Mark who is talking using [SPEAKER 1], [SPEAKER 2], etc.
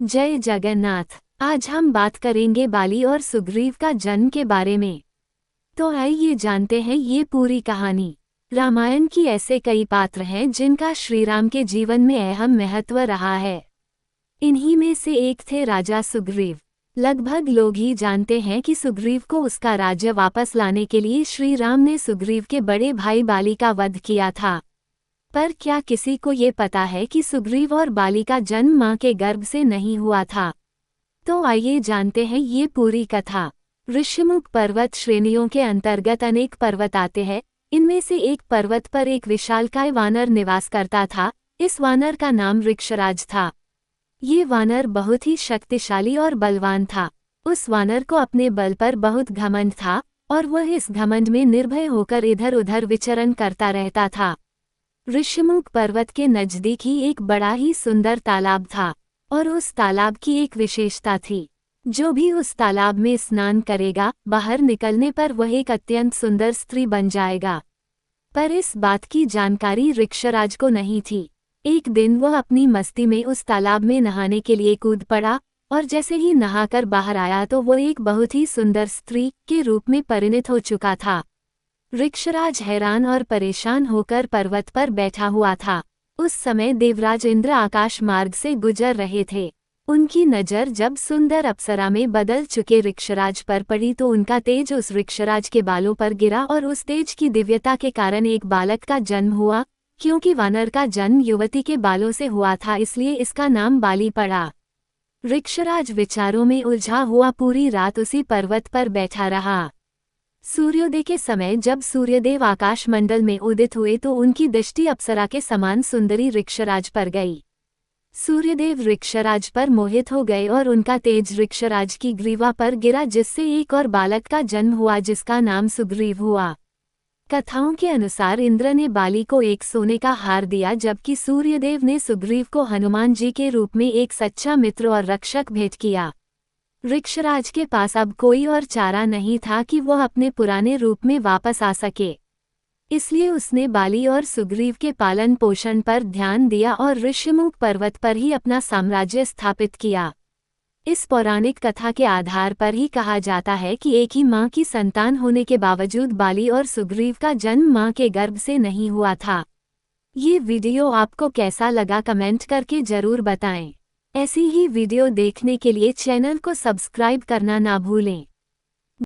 [SPEAKER 1] जय जगन्नाथ। आज हम बात करेंगे बाली और सुग्रीव का जन्म के बारे में। तो आइए जानते हैं ये पूरी कहानी। रामायण की ऐसे कई पात्र हैं जिनका श्रीराम के जीवन में अहम महत्व रहा है। इन्हीं में से एक थे राजा सुग्रीव। लगभग लोग ही जानते हैं कि सुग्रीव को उसका राज्य वापस लाने के लिए श्री राम ने सुग्रीव के बड़े भाई बाली का वध किया था। पर क्या किसी को ये पता है कि सुग्रीव और बाली का जन्म मां के गर्भ से नहीं हुआ था? तो आइए जानते हैं ये पूरी कथा। ऋषिमुख पर्वत श्रेणियों के अंतर्गत अनेक पर्वत आते हैं। इनमें से एक पर्वत पर एक विशालकाय वानर निवास करता था। इस वानर का नाम ऋक्षराज था। ये वानर बहुत ही शक्तिशाली और बलवान था। उस वानर को अपने बल पर बहुत घमंड था और वह इस घमंड में निर्भय होकर इधर उधर विचरण करता रहता था। ऋषिमुख पर्वत के नजदीक ही एक बड़ा ही सुंदर तालाब था और उस तालाब की एक विशेषता थी। जो भी उस तालाब में स्नान करेगा, बाहर निकलने पर वह एक अत्यंत सुंदर स्त्री बन जाएगा। पर इस बात की जानकारी ऋक्षराज को नहीं थी। एक दिन वह अपनी मस्ती में उस तालाब में नहाने के लिए कूद पड़ा और जैसे ही नहाकर बाहर आया तो वह एक बहुत ही सुंदर स्त्री के रूप में परिणत हो चुका था। ऋक्षराज हैरान और परेशान होकर पर्वत पर बैठा हुआ था। उस समय देवराज इंद्र आकाश मार्ग से गुजर रहे थे। उनकी नज़र जब सुंदर अप्सरा में बदल चुके ऋक्षराज पर पड़ी तो उनका तेज उस ऋक्षराज के बालों पर गिरा और उस तेज की दिव्यता के कारण एक बालक का जन्म हुआ। क्योंकि वानर का जन्म युवती के बालों से हुआ था, इसलिए इसका नाम बाली पड़ा। ऋक्षराज विचारों में उलझा हुआ पूरी रात उसी पर्वत पर बैठा रहा। सूर्योदय के समय जब सूर्यदेव आकाश मंडल में उदित हुए तो उनकी दृष्टि अप्सरा के समान सुंदरी ऋक्षराज पर गई। सूर्यदेव ऋक्षराज पर मोहित हो गए और उनका तेज ऋक्षराज की ग्रीवा पर गिरा, जिससे एक और बालक का जन्म हुआ जिसका नाम सुग्रीव हुआ। कथाओं के अनुसार इंद्र ने बाली को एक सोने का हार दिया, जबकि सूर्यदेव ने सुग्रीव को हनुमान जी के रूप में एक सच्चा मित्र और रक्षक भेंट किया। ऋक्षराज के पास अब कोई और चारा नहीं था कि वह अपने पुराने रूप में वापस आ सके। इसलिए उसने बाली और सुग्रीव के पालन पोषण पर ध्यान दिया और ऋषिमुख पर्वत पर ही अपना साम्राज्य स्थापित किया। इस पौराणिक कथा के आधार पर ही कहा जाता है कि एक ही मां की संतान होने के बावजूद बाली और सुग्रीव का जन्म मां के गर्भ से नहीं हुआ था। ये वीडियो आपको कैसा लगा कमेंट करके जरूर बताएं। ऐसी ही वीडियो देखने के लिए चैनल को सब्सक्राइब करना ना भूलें।